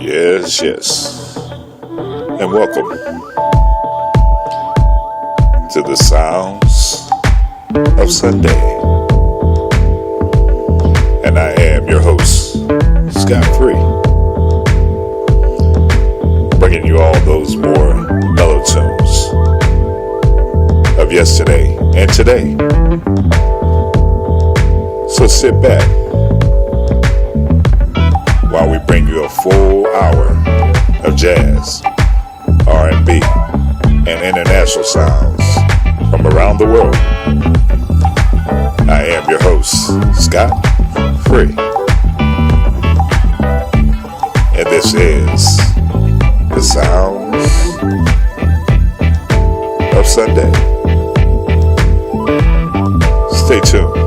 Yes, yes. And welcome to the sounds of Sunday. And I am your host, Scott Free, bringing you all those more mellow tunes of yesterday and today. So sit back while we bring you a full hour of jazz, R&B, and international sounds from around the world. I am your host, Scott Free. And this is the sounds of Sunday. Stay tuned.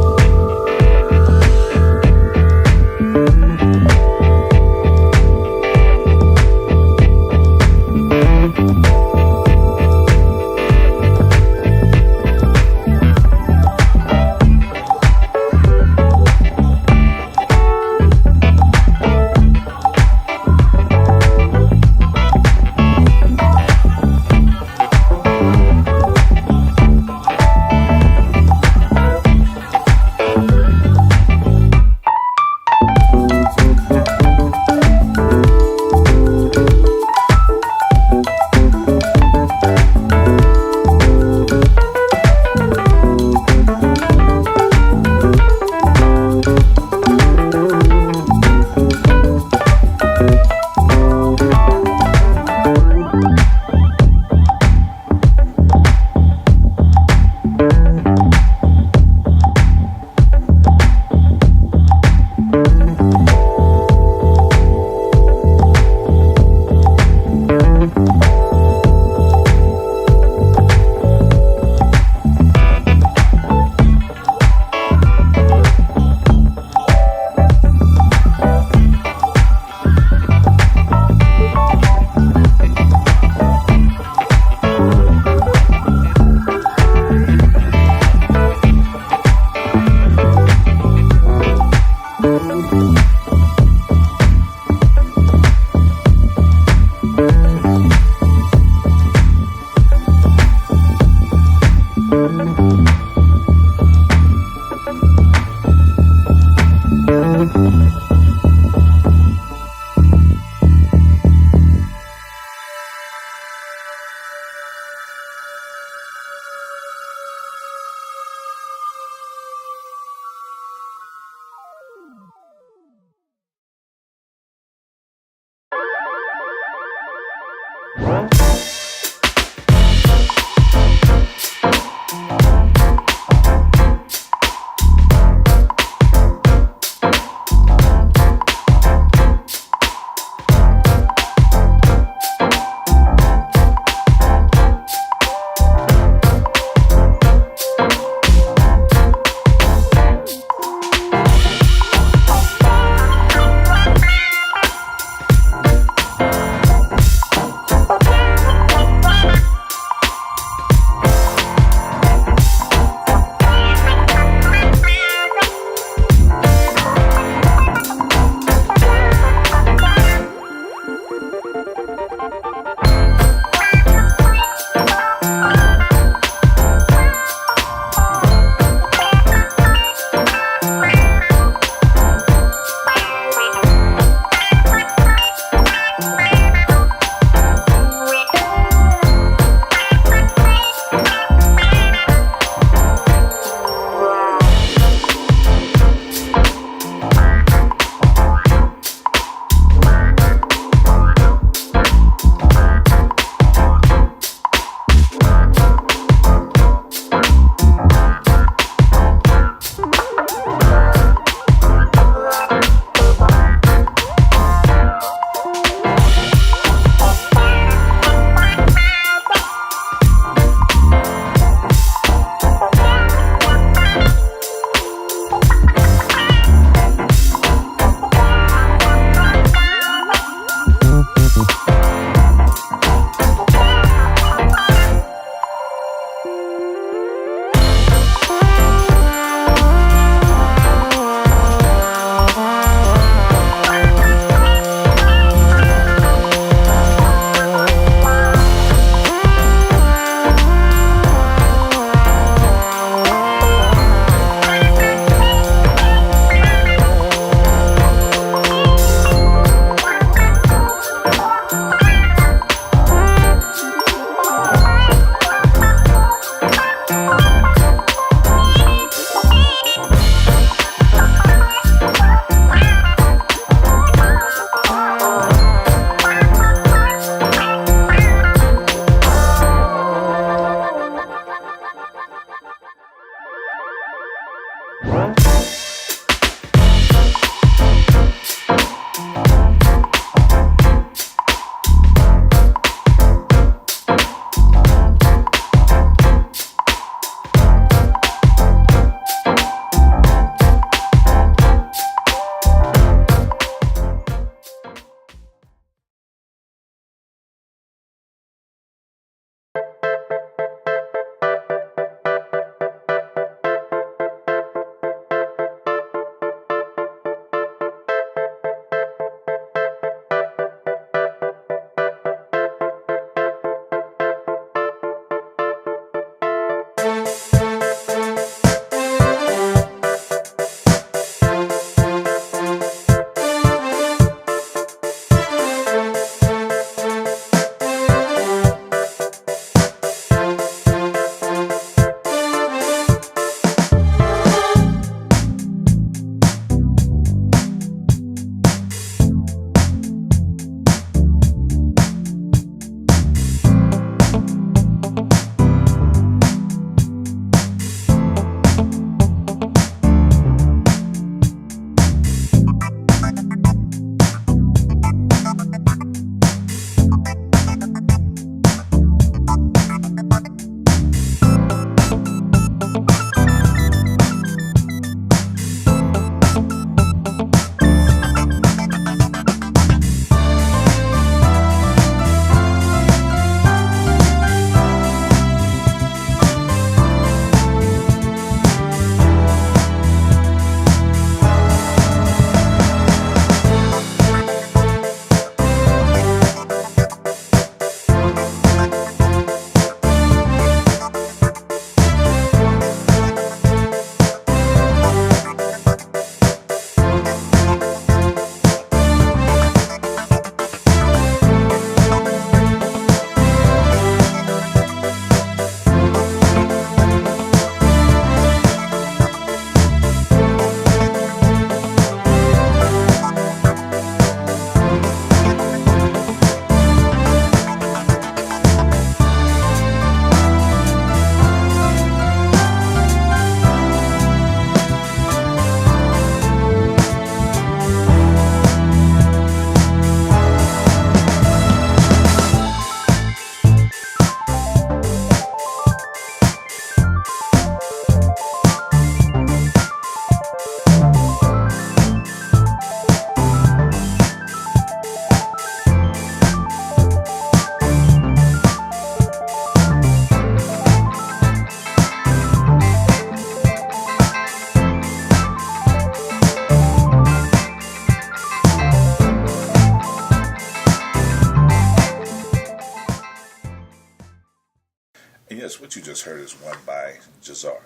What you just heard is one by Jazar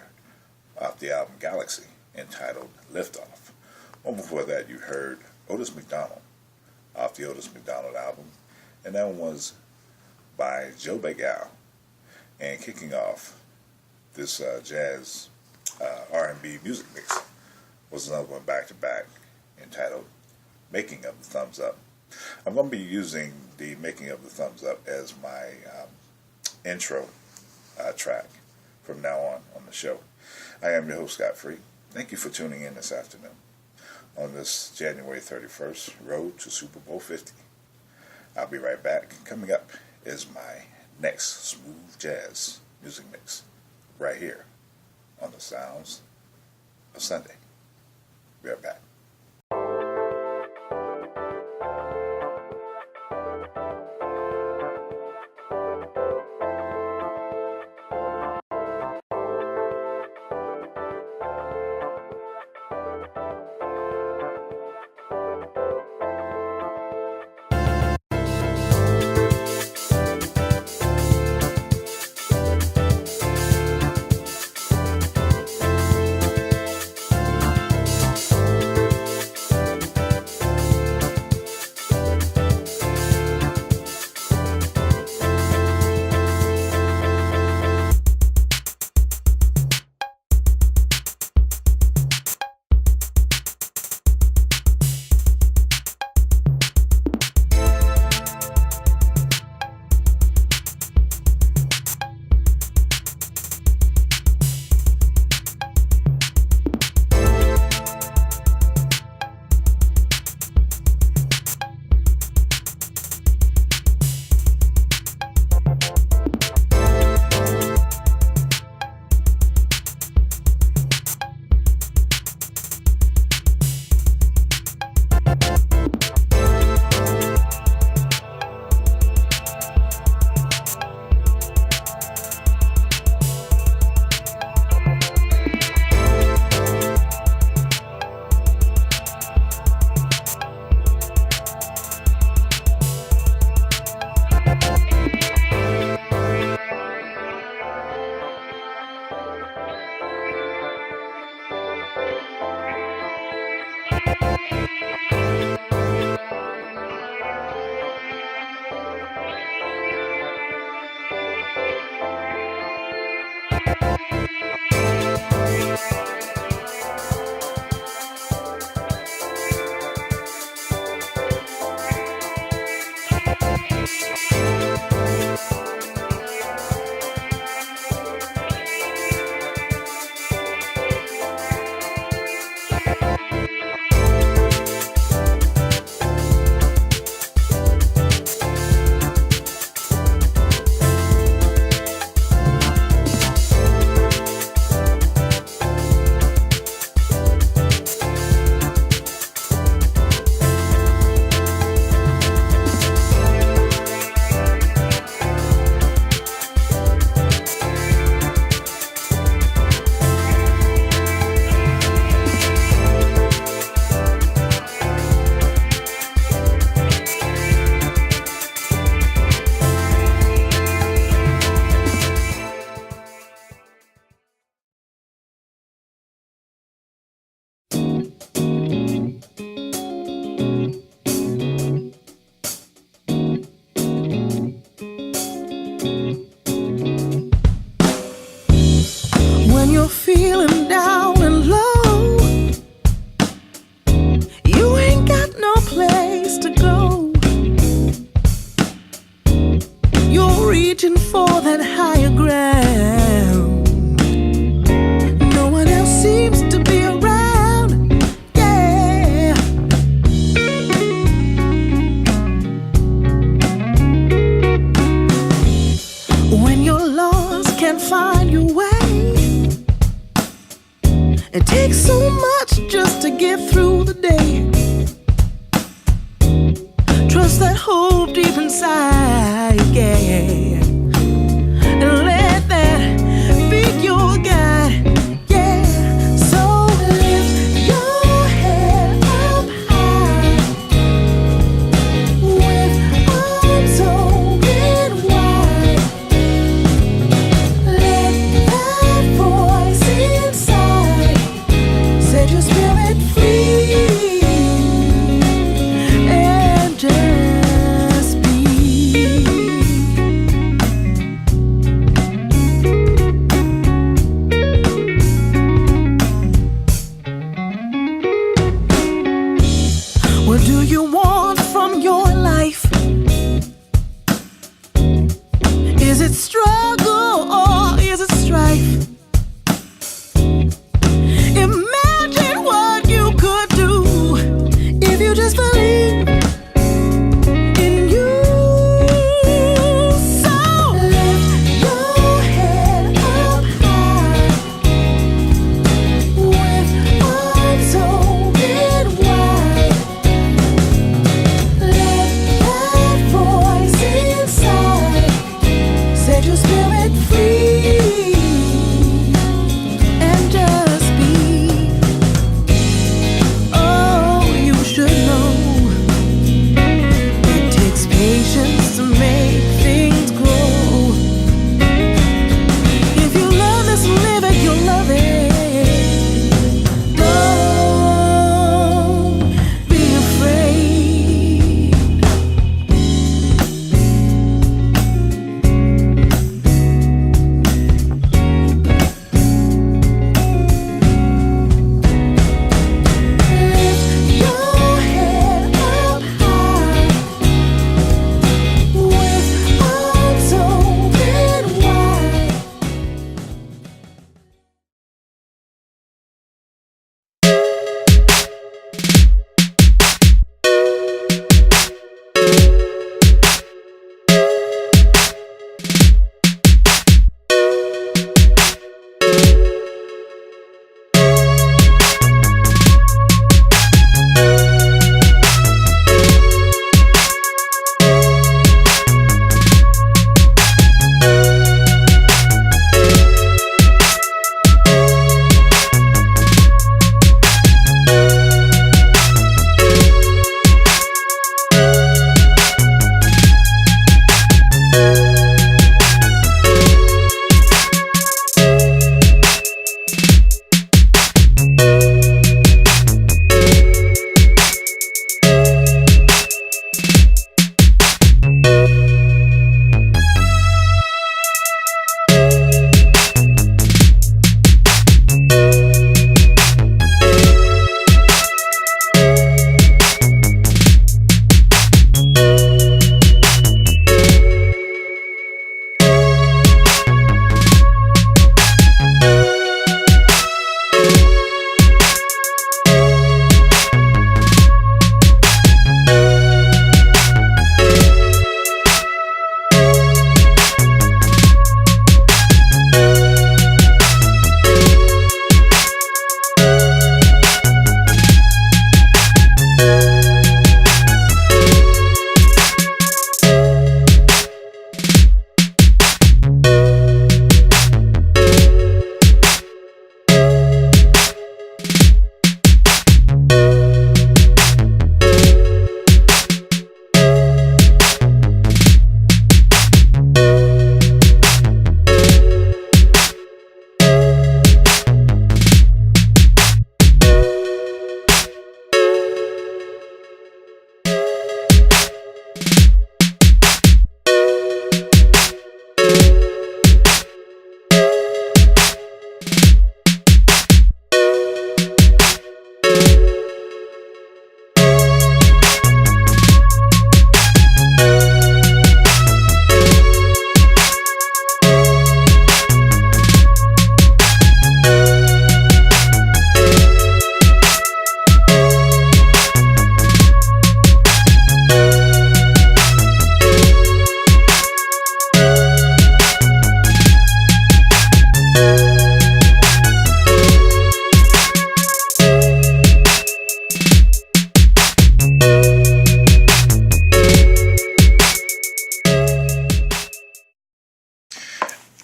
off the album Galaxy entitled Liftoff. One before that you heard Otis McDonald off the Otis McDonald album, and that one was by Joe Bagale. And kicking off this jazz R&B music mix was another one back to back entitled Making of the Thumbs Up. I'm going to be using the Making of the Thumbs Up as my intro track from now on the show. I am your host, Scott Free. Thank you for tuning in this afternoon on this January 31st road to Super Bowl 50. I'll be right back. Coming up is my next smooth jazz music mix right here on the Sounds of Sunday. Be right back. feeling down and low, you ain't got no place to go. You're reaching for that higher ground. No one else seems to be around, yeah. When you're lost, can't find your way, it takes so much just to get through the day. Trust that hope deep inside, yeah, and let that be your guide, yeah. So lift your head up high, with arms open wide. What do you want from your life? Is it struggle or is it strife? Imagine what you could do if you just believe in you. So lift your head up high with arms open wide. Let that voice inside set your spirit free and just be. Oh, you should know it takes patience to make things grow. If you love this, live it, you'll love it. Don't be afraid. Lift your head up high with arms open wide.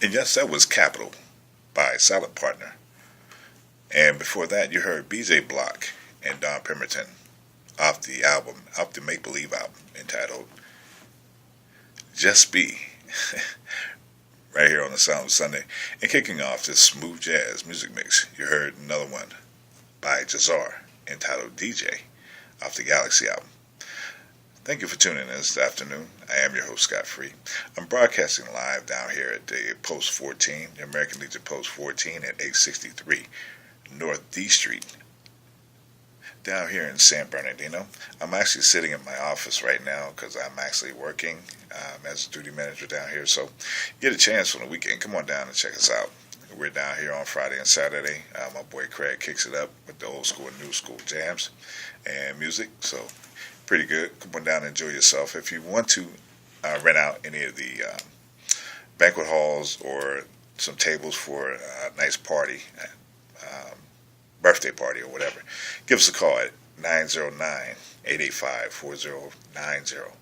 And yes, that was Capital by Silent Partner. And before that, you heard BJ Block and Don Pemberton off the Make Believe album, entitled Just Be, right here on the Sound of Sunday. And kicking off this smooth jazz music mix, you heard another one by Jazar, entitled DJ, off the Galaxy album. Thank you for tuning in this afternoon. I am your host, Scott Free. I'm broadcasting live down here at the Post 14, the American Legion Post 14 at 863 North D Street, down here in San Bernardino. I'm actually sitting in my office right now because I'm actually working as a duty manager down here. So get a chance on the weekend, come on down and check us out. We're down here on Friday and Saturday. My boy Craig kicks it up with the old school and new school jams and music. So pretty good. Come on down and enjoy yourself. If you want to rent out any of the banquet halls or some tables for a nice party, birthday party or whatever, give us a call at 909-885-4090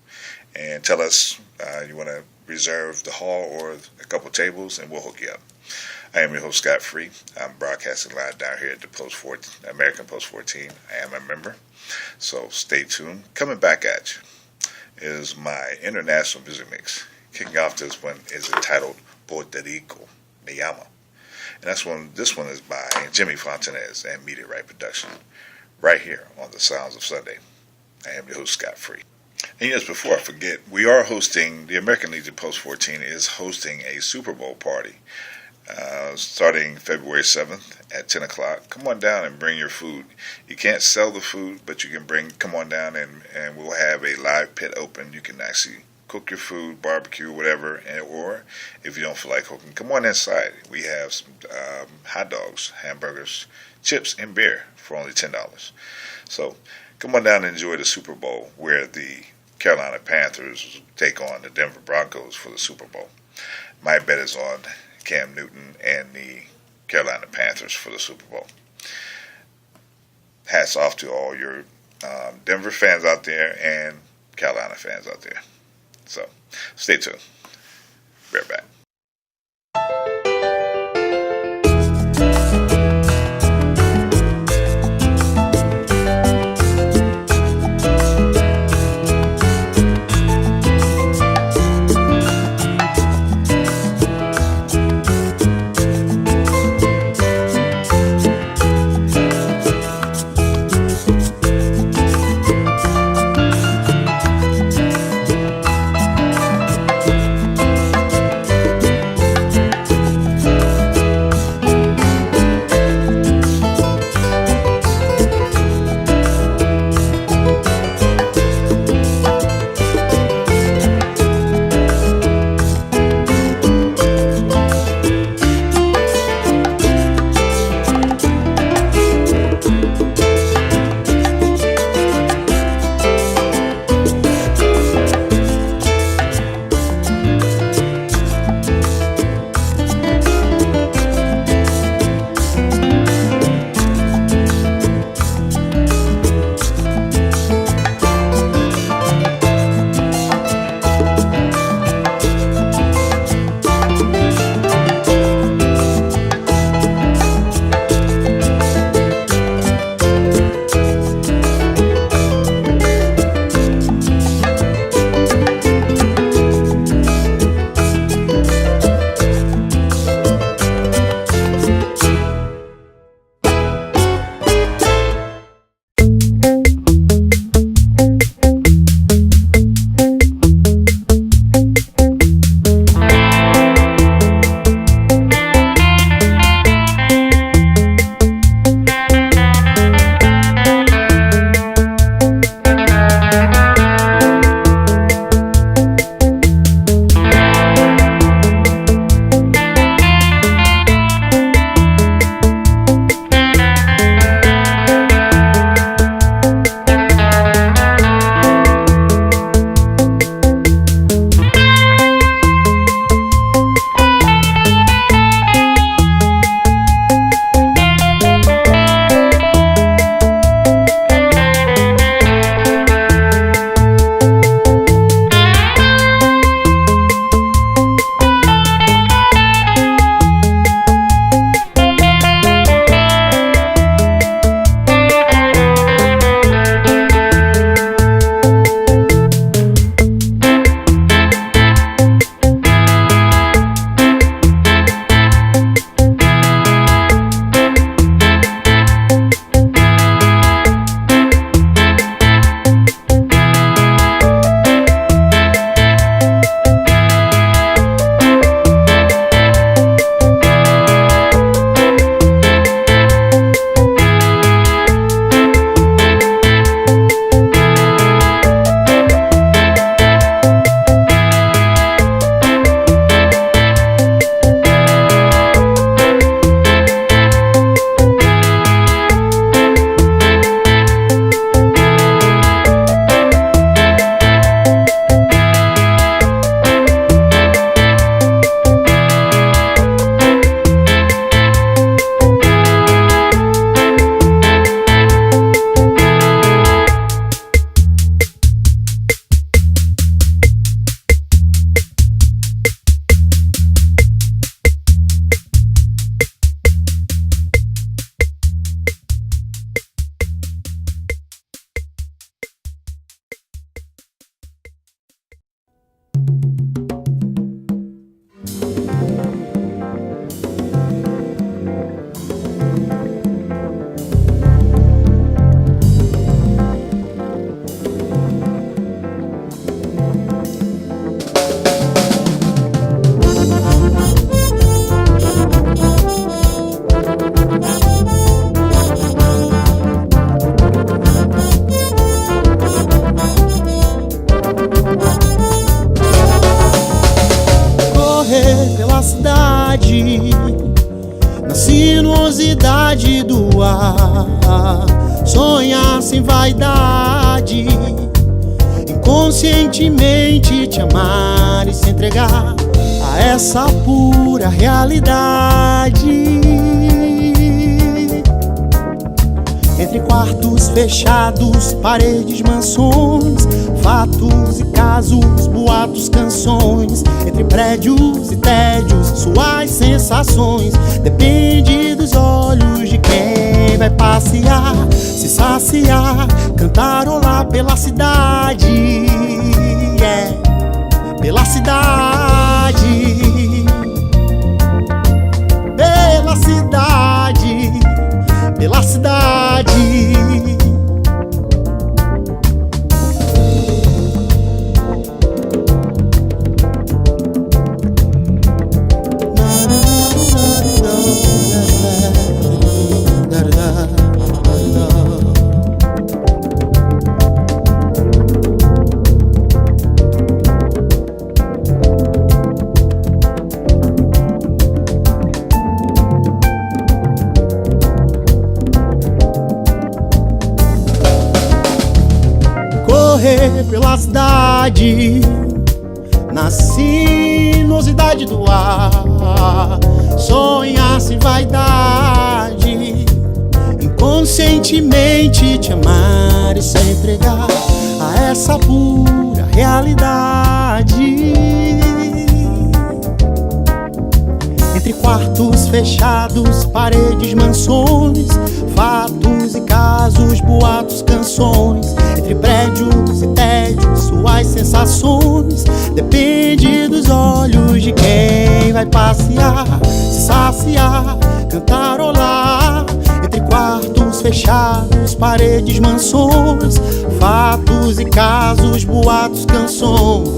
and tell us you want to reserve the hall or a couple tables, and we'll hook you up. I am your host, Scott Free. I'm broadcasting live down here at the American Post 14. I am a member, so stay tuned. Coming back at you is my international music mix. Kicking off this one is entitled Puerto Rico, LLAMA. And this one is by Jimmy Fontanez and Media Right Production, right here on the Sounds of Sunday. I am your host, Scott Free. And yes, before I forget, we are hosting, the American Legion Post 14 is hosting a Super Bowl party starting February 7th at 10 o'clock. Come on down and bring your food. You can't sell the food, but you can come on down and we'll have a live pit open. You can actually cook your food, barbecue, whatever, or if you don't feel like cooking, come on inside. We have some hot dogs, hamburgers, chips, and beer for only $10. So come on down and enjoy the Super Bowl, where the Carolina Panthers take on the Denver Broncos for the Super Bowl. My bet is on Cam Newton and the Carolina Panthers for the Super Bowl. Hats off to all your Denver fans out there and Carolina fans out there. So, stay tuned. Be right back. sonhar sem vaidade, inconscientemente te amar e se entregar a essa pura realidade. Entre quartos fechados, paredes, mansões, fatos e casos, boatos, canções. Entre prédios e tédios, suas sensações. Depende dos olhos de quem vai passear, se saciar, cantarolar pela cidade. Pela cidade, pela cidade, pela cidade. Pela cidade, na sinuosidade do ar, sonhar sem vaidade, inconscientemente te amar e se entregar a essa pura realidade. Entre quartos fechados, paredes, mansões, fatos e casos, boatos, canções. Entre prédios e tédios, suas sensações. Depende dos olhos de quem vai passear, se saciar, cantarolar. Entre quartos fechados, paredes, mansões, fatos e casos, boatos, canções.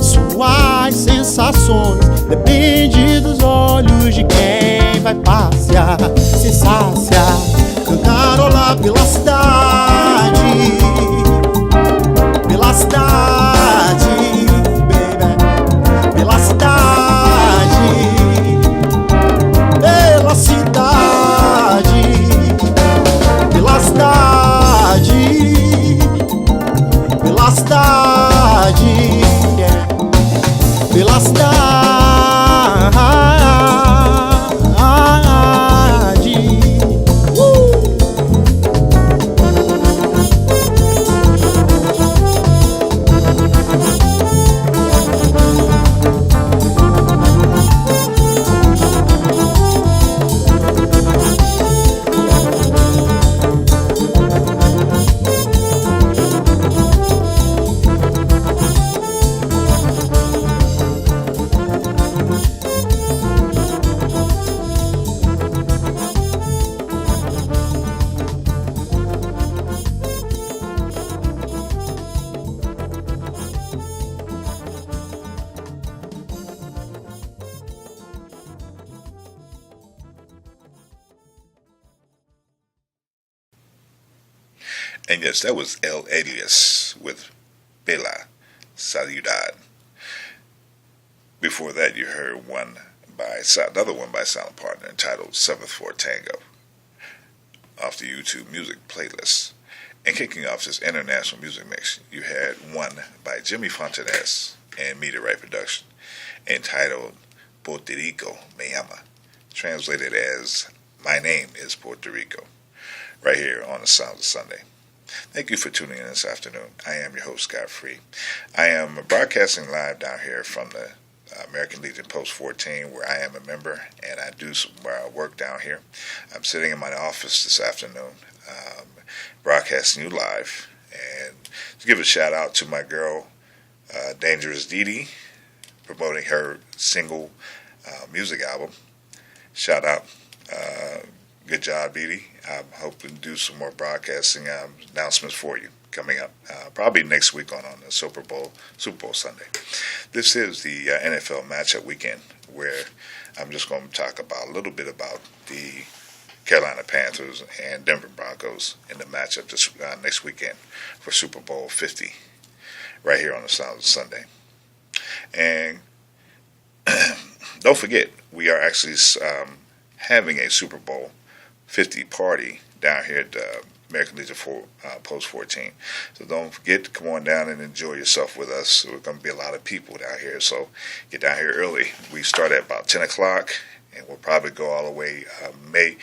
Suas sensações. Depende dos olhos de quem vai passear, se saciar, cantarolar pela cidade, pela cidade, baby, pela cidade, pela cidade, pela cidade, pela cidade, pela cidade. And yes, that was El Alias with Bella Saludad. Before that, you heard another one by Silent Partner entitled 7th Floor Tango off the YouTube music playlist. And kicking off this international music mix, you had one by Jimmy Fontanez and Meteorite Production entitled Puerto Rico Me Llama, translated as My Name is Puerto Rico, right here on the Sounds of Sunday. Thank you for tuning in this afternoon. I am your host, Scott Free. I am broadcasting live down here from the American Legion Post 14, where I am a member, and I do some work down here. I'm sitting in my office this afternoon, broadcasting you live. And to give a shout out to my girl, Dangerous Dee, promoting her single music album. Shout out. Good job, Dee. I'm hoping to do some more broadcasting announcements for you coming up, probably next week on the Super Bowl Sunday. This is the NFL matchup weekend, where I'm just going to talk about a little bit about the Carolina Panthers and Denver Broncos in the matchup this next weekend for Super Bowl 50, right here on the Sounds of Sunday. And don't forget, we are actually having a Super Bowl 50 party down here at the American Legion Post 14. So don't forget to come on down and enjoy yourself with us. We're going to be a lot of people down here, so get down here early. We start at about 10 o'clock, and we'll probably go all the way, may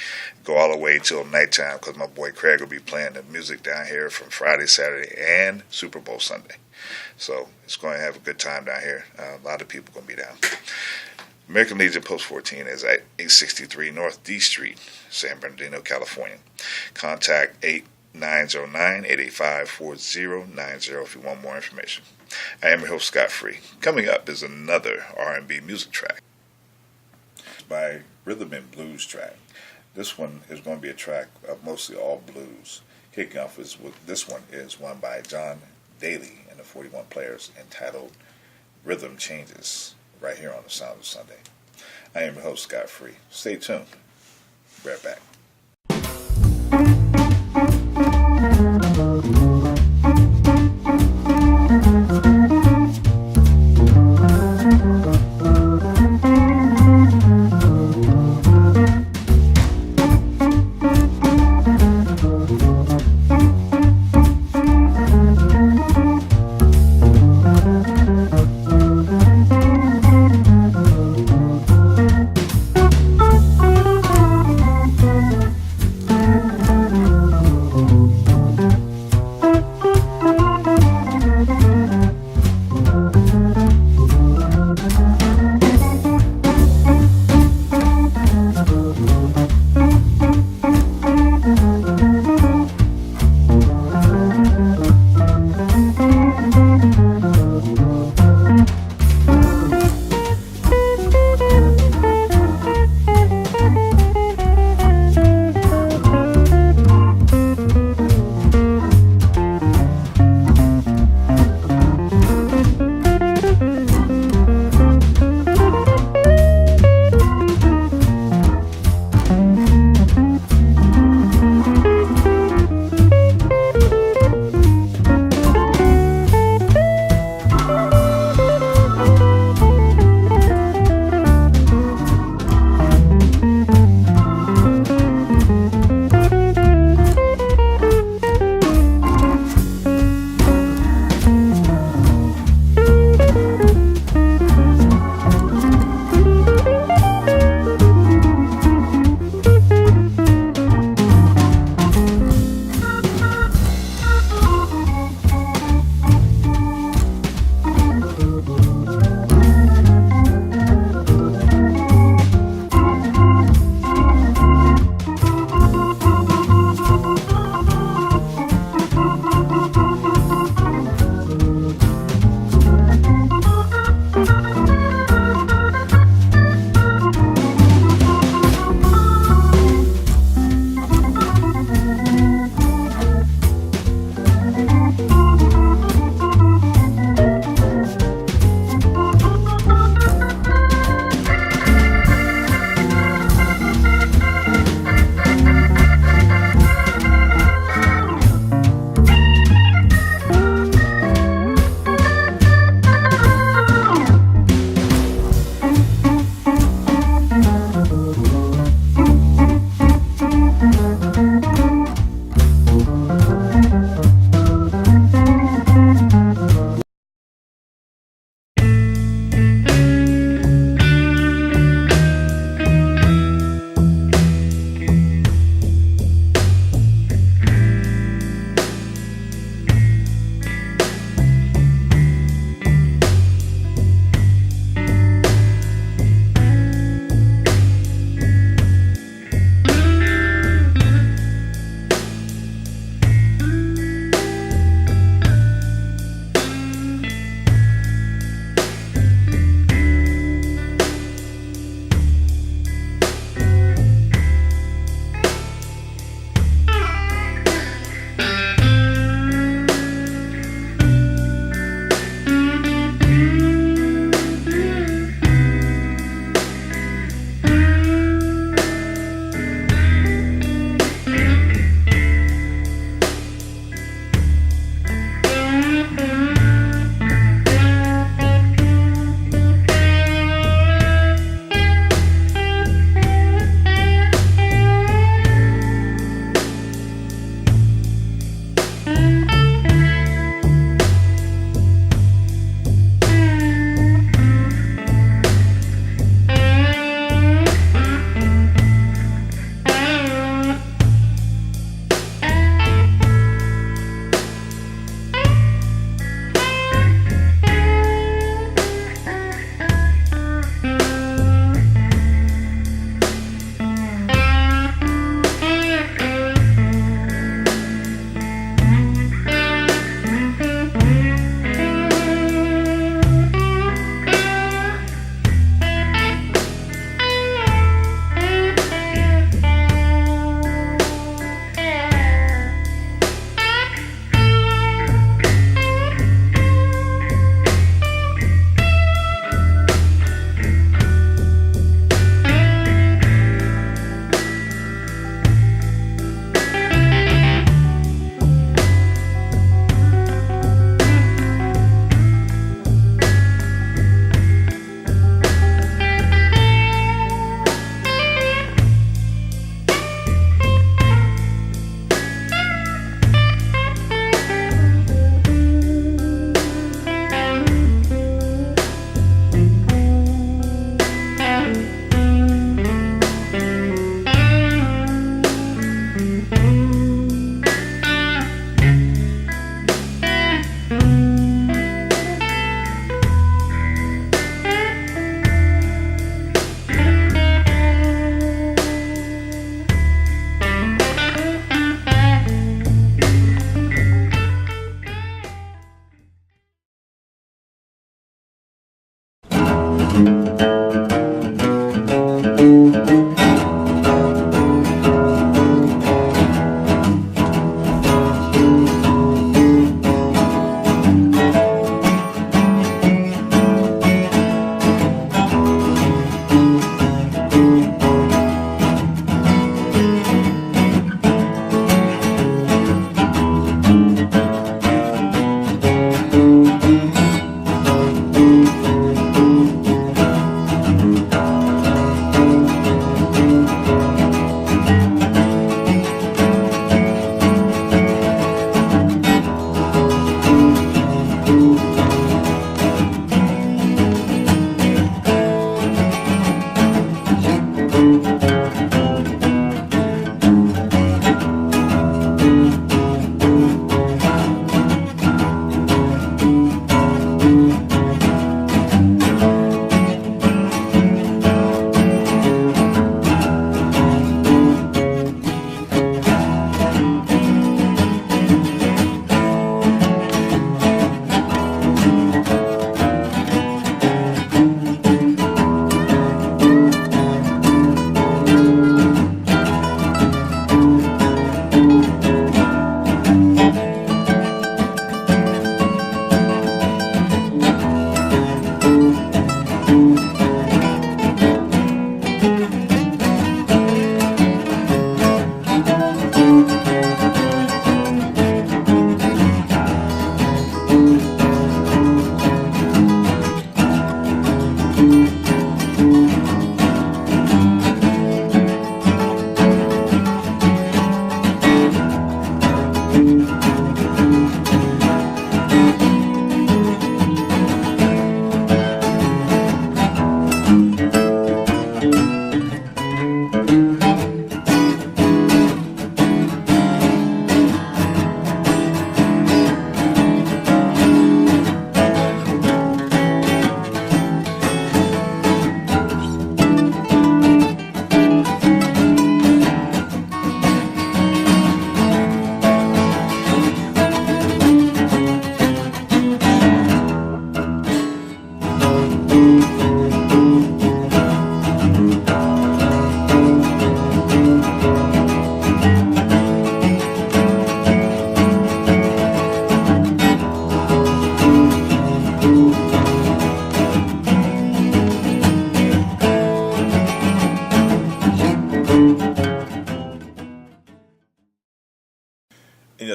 go all the way till nighttime, because my boy Craig will be playing the music down here from Friday, Saturday, and Super Bowl Sunday. So it's going to have a good time down here. A lot of people going to be down. American Legion Post 14 is at 863 North D Street, San Bernardino, California. Contact 909-885-4090 if you want more information. I am your host, Scott Free. Coming up is another R&B music track by Rhythm and Blues track. This one is going to be a track of mostly all blues. Kicking off is with this one is one by Deley and the 41 Players, entitled Rhythm Changes, right here on the Sound of Sunday. I am your host, Scott Free. Stay tuned. Right back.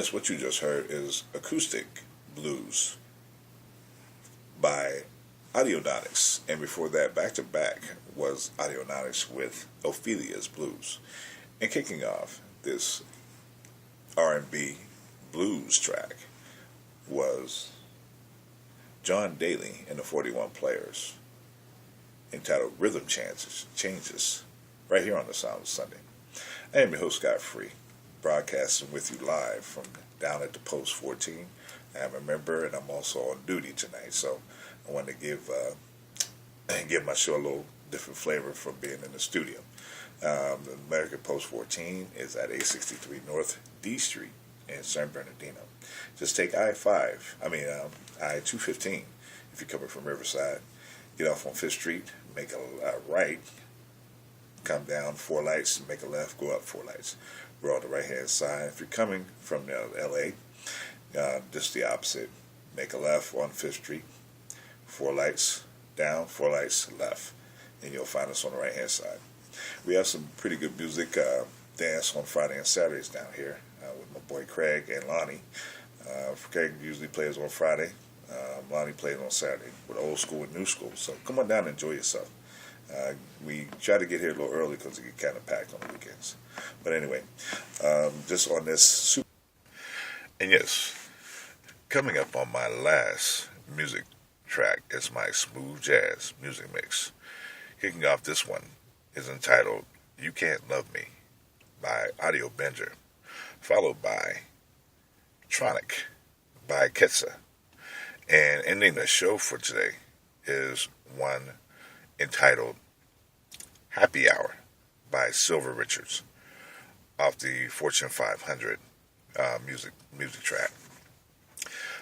yes, what you just heard is Acoustic Blues by Audionautics. And before that, back to back, was Audionautics with Ophelia's Blues. And kicking off this R&B blues track was John Deley and the 41 Players, entitled Rhythm Changes, right here on the Sound of Sunday. I am your host, Scott Free, broadcasting with you live from down at the Post 14. I am a member, and I'm also on duty tonight, so I want to give my show a little different flavor from being in the studio. The American Post 14 is at 863 North D Street in San Bernardino. Just take I-215 if you're coming from Riverside. Get off on 5th Street, make a right, come down 4 lights, make a left, go up 4 lights. We're on the right-hand side. If you're coming from L.A., just the opposite. Make a left on 5th Street, 4 lights down, 4 lights left, and you'll find us on the right-hand side. We have some pretty good music, dance on Friday and Saturdays down here with my boy Craig and Lonnie. Craig usually plays on Friday. Lonnie plays on Saturday with old school and new school. So come on down and enjoy yourself. We try to get here a little early because it get kind of packed on the weekends. But anyway, just on this and yes, coming up on my last music track is my smooth jazz music mix. Kicking off this one is entitled You Can't Love Me by Audio Bender, followed by Tronic by Ketsa. And ending the show for today is one entitled Happy Hour by Silver Richards off the Fortune 500 music track.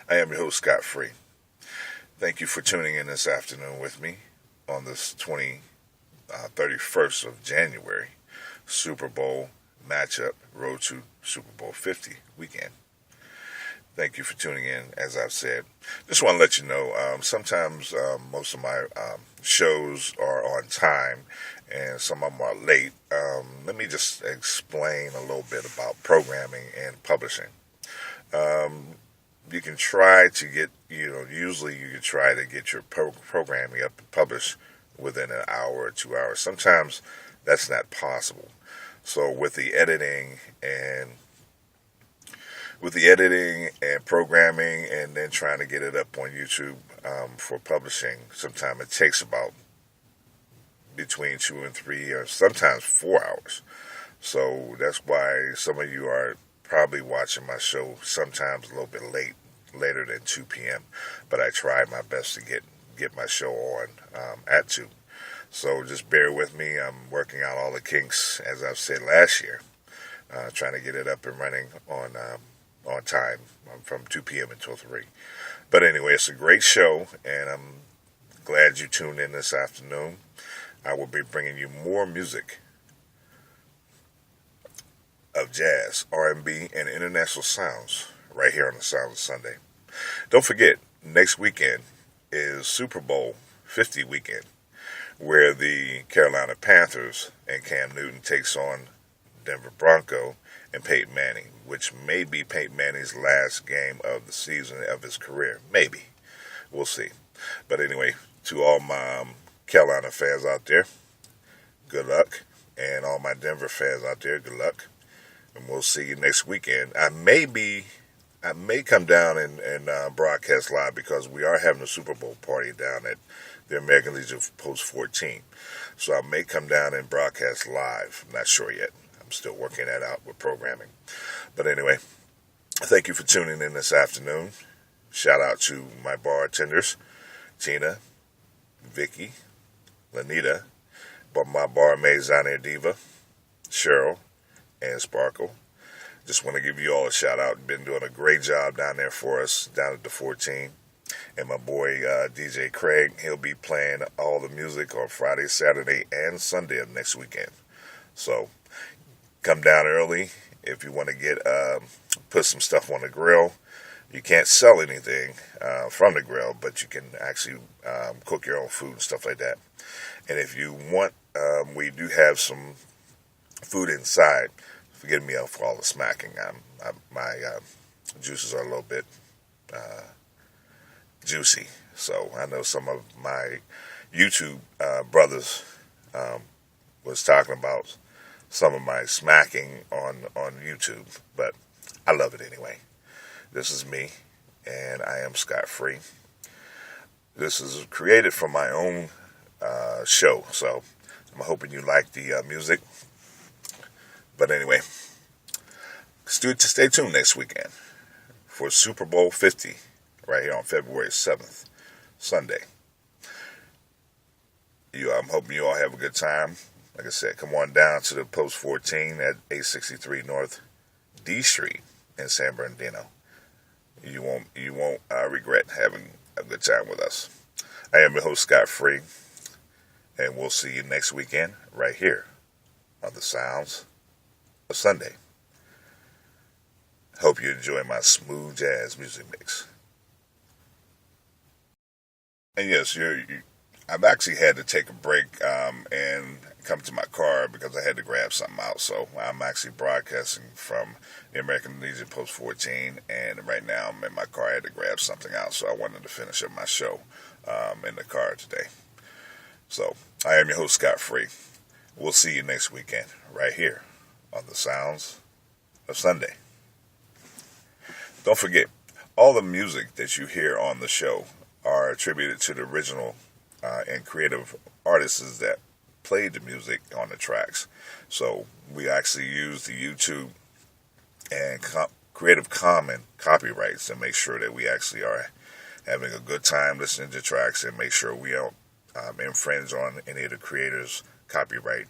I am your host, Scott Free. Thank you for tuning in this afternoon with me on this 31st of January Super Bowl matchup, Road to Super Bowl 50 weekend. Thank you for tuning in. As I've said, just want to let you know, sometimes most of my shows are on time and some of them are late. Let me just explain a little bit about programming and publishing. You can try to get, usually you can try to get your programming up and published within an hour or 2 hours. Sometimes that's not possible. So with the editing and programming and then trying to get it up on YouTube for publishing, sometimes it takes about between 2 and 3 or sometimes 4 hours. So that's why some of you are probably watching my show sometimes a little bit later than 2 p.m. But I try my best to get my show on at 2. So just bear with me. I'm working out all the kinks, as I've said last year, trying to get it up and running on time from 2 p.m. until 3. But anyway, it's a great show, and I'm glad you tuned in this afternoon. I will be bringing you more music of jazz, R&B, and international sounds right here on the Sound of Sunday. Don't forget, next weekend is Super Bowl 50 weekend, where the Carolina Panthers and Cam Newton takes on Denver Bronco and Peyton Manning, which may be Peyton Manning's last game of the season of his career. Maybe. We'll see. But anyway, to all my Carolina fans out there, good luck. And all my Denver fans out there, good luck. And we'll see you next weekend. I may come down and broadcast live because we are having a Super Bowl party down at the American Legion Post 14. So I may come down and broadcast live. I'm not sure yet. I'm still working that out with programming. But anyway, thank you for tuning in this afternoon. Shout out to my bartenders, Tina, Vicky, Lanita, but my barmaid Zania Diva, Cheryl, and Sparkle. Just want to give you all a shout out. Been doing a great job down there for us, down at the 14. And my boy DJ Craig, he'll be playing all the music on Friday, Saturday, and Sunday of next weekend. So come down early if you want to put some stuff on the grill. You can't sell anything from the grill, but you can actually cook your own food and stuff like that. And if you want, we do have some food inside. Forgive me for all the smacking. My juices are a little bit juicy. So I know some of my YouTube brothers was talking about some of my smacking on YouTube, but I love it anyway. This is me, and I am scot-free. This is created from my own show, so I'm hoping you like the music. But anyway, stay tuned next weekend for Super Bowl 50, right here on February 7th, Sunday. I'm hoping you all have a good time. Like I said, come on down to the Post 14 at 863 North D Street in San Bernardino. You won't regret having a good time with us. I am your host, Scot-Free, and we'll see you next weekend right here on the Sounds of Sunday. Hope you enjoy my smooth jazz music mix. And yes, I've actually had to take a break and come to my car because I had to grab something out. So I'm actually broadcasting from the American Legion Post 14, and right now I'm in my car. I had to grab something out, so I wanted to finish up my show in the car today. So I am your host, Scot-Free. We'll see you next weekend right here on the Sounds of Sunday. Don't forget, all the music that you hear on the show are attributed to the original and creative artists that played the music on the tracks. So we actually use the YouTube and Creative Commons copyrights to make sure that we actually are having a good time listening to tracks and make sure we don't infringe on any of the creators' copyright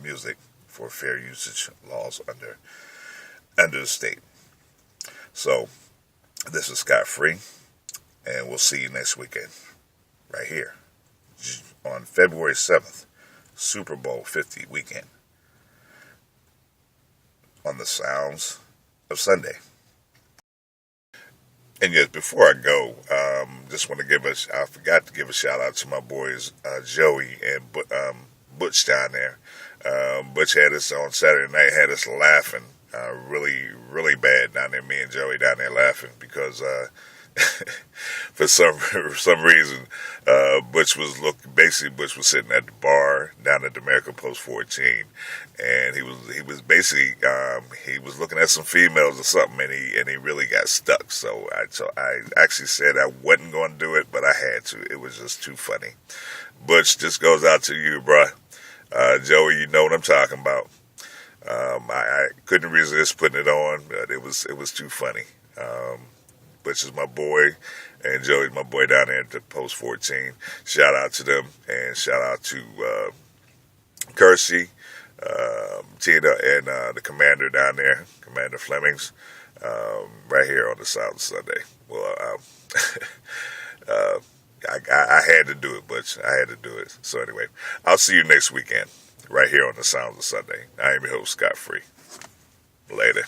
music for fair usage laws under the state. So this is Scot-Free, and we'll see you next weekend right here on February 7th, Super Bowl 50 weekend on the Sounds of Sunday. And yes, before I go, just want to I forgot to give a shout out to my boys, Joey and Butch down there. Butch had us on Saturday night, had us laughing really, really bad down there, me and Joey down there laughing because for some reason, Butch was sitting at the bar down at the American Post 14, and he was basically he was looking at some females or something, and he really got stuck. So I actually said I wasn't going to do it, but I had to. It was just too funny. Butch, this goes out to you, bruh. Joey, you know what I'm talking about. I couldn't resist putting it on, but it was too funny. Butch is my boy, and Joey's my boy down there at the Post 14. Shout out to them, and shout out to Kersey, Tina, and the commander down there, Commander Flemings, right here on the South Sunday. Well, I had to do it, Butch. I had to do it. So anyway, I'll see you next weekend, right here on the Sounds of Sunday. I am your host, Scot-Free. Later.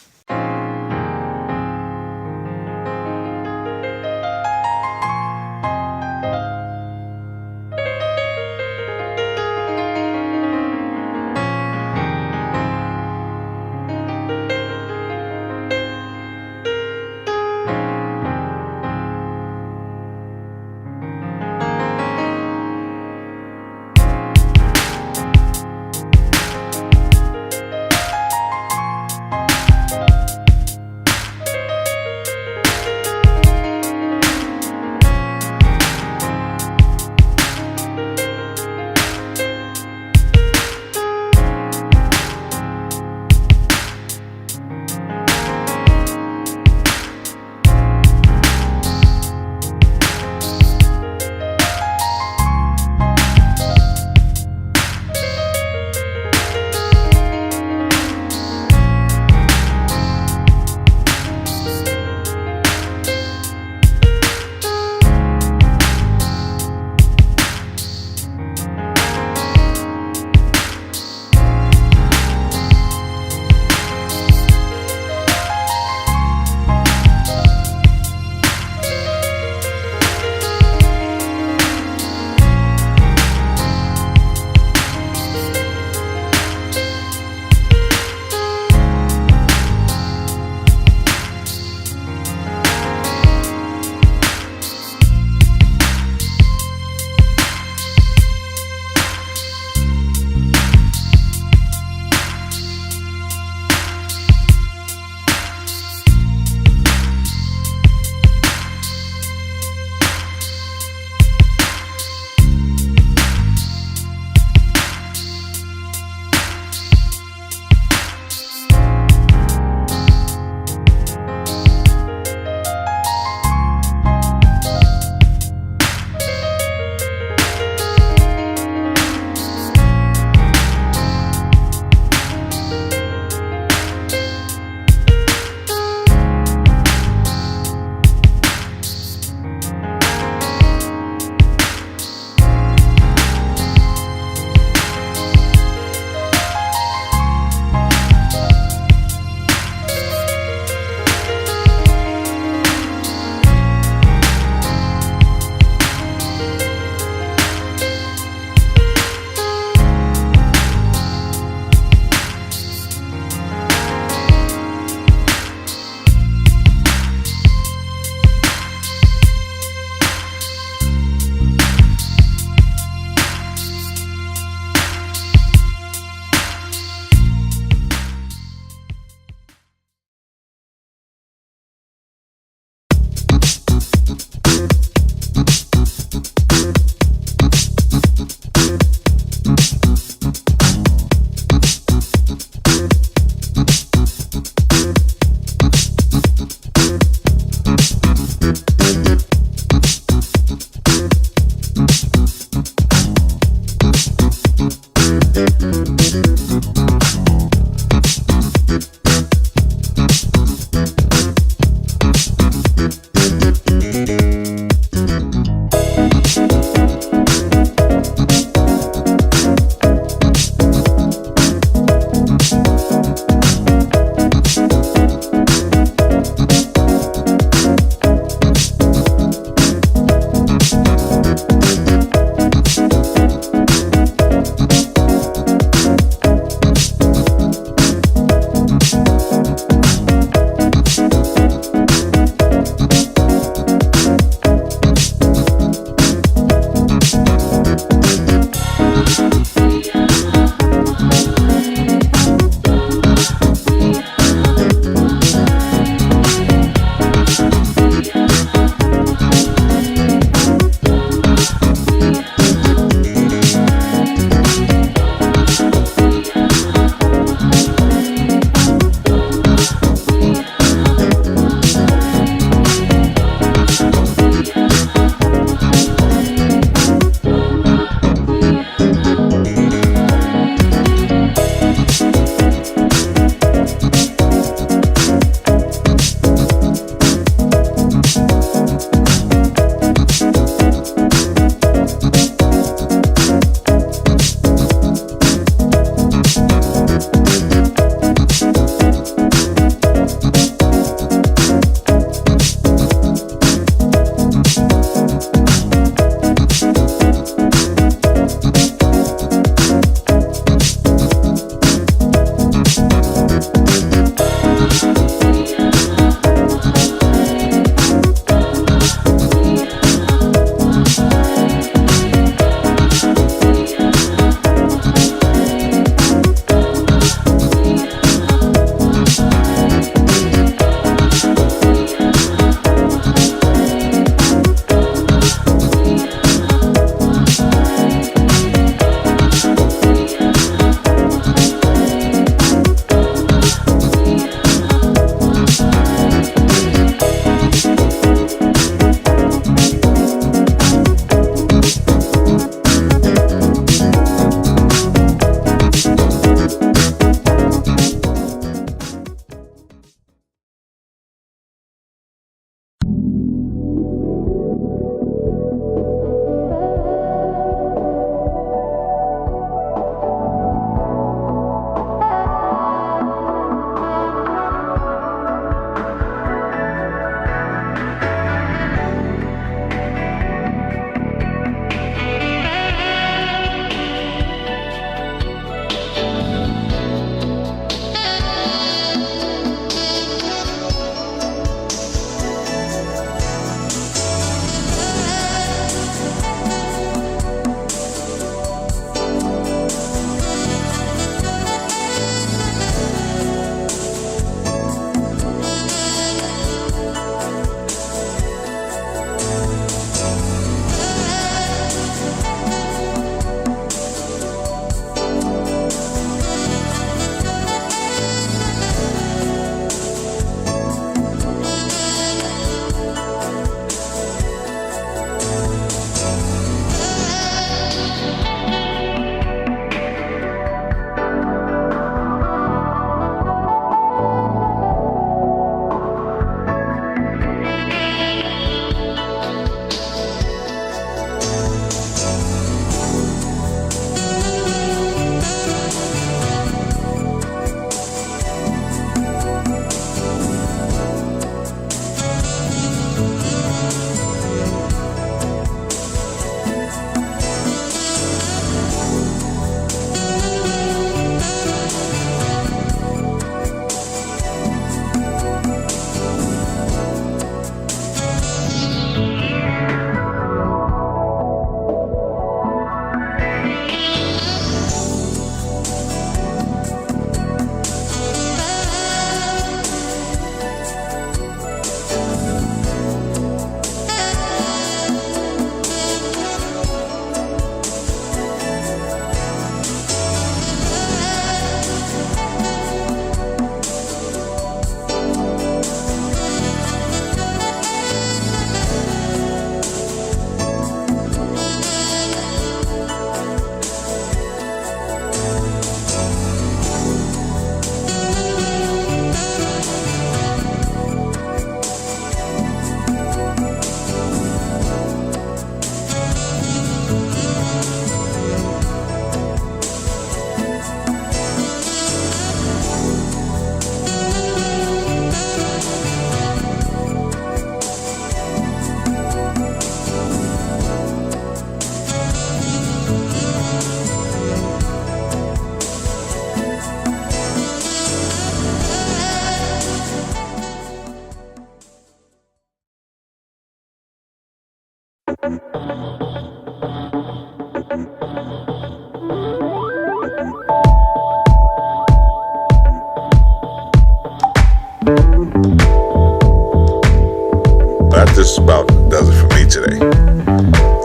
That just about does it for me today.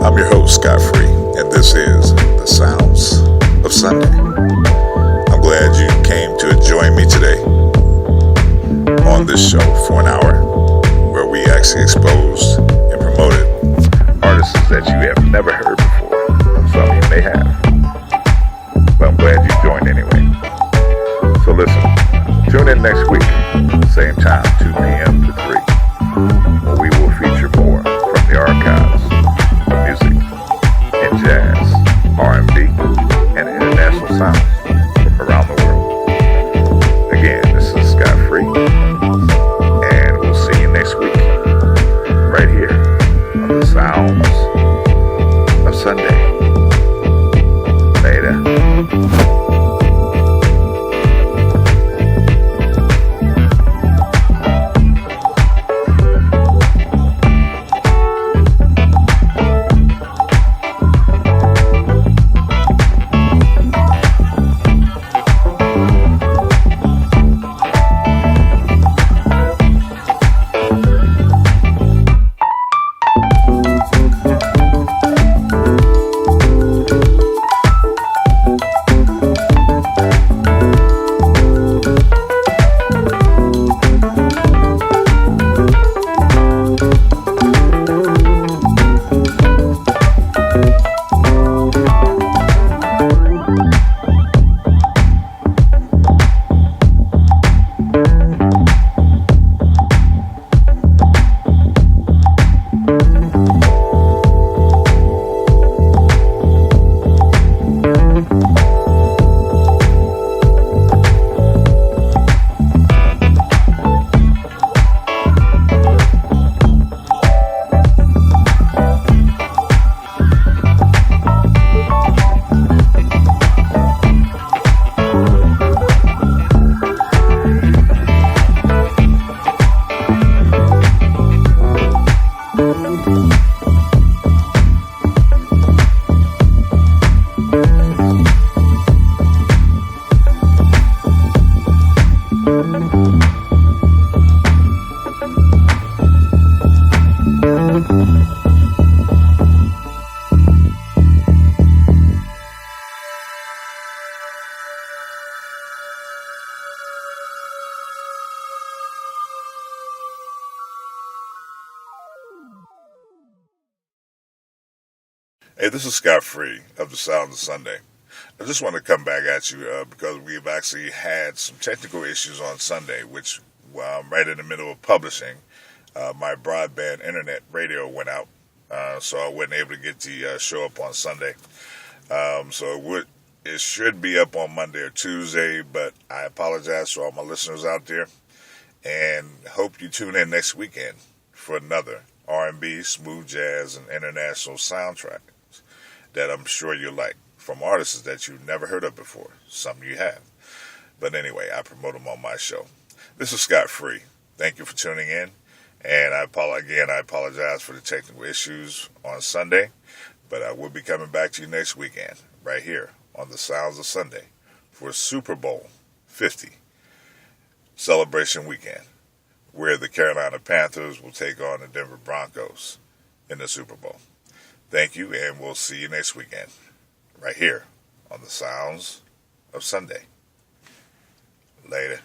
I'm your host, Scott Free, and this is The Sounds of Sunday. I'm glad you came to join me today on this show for an hour where we actually expose Hey, this is Scott Free of the Sound of Sunday. I just want to come back at you because we've actually had some technical issues on Sunday, which I'm right in the middle of publishing. My broadband internet radio went out, so I wasn't able to get the show up on Sunday. So it should be up on Monday or Tuesday, but I apologize to all my listeners out there, and hope you tune in next weekend for another R&B, smooth jazz, and international soundtrack that I'm sure you'll like, from artists that you've never heard of before. Some you have. But anyway, I promote them on my show. This is Scott Free. Thank you for tuning in. And I apologize for the technical issues on Sunday. But I will be coming back to you next weekend, right here on the Sounds of Sunday, for Super Bowl 50 celebration weekend, where the Carolina Panthers will take on the Denver Broncos in the Super Bowl. Thank you, and we'll see you next weekend, right here on the Sounds of Sunday. Later.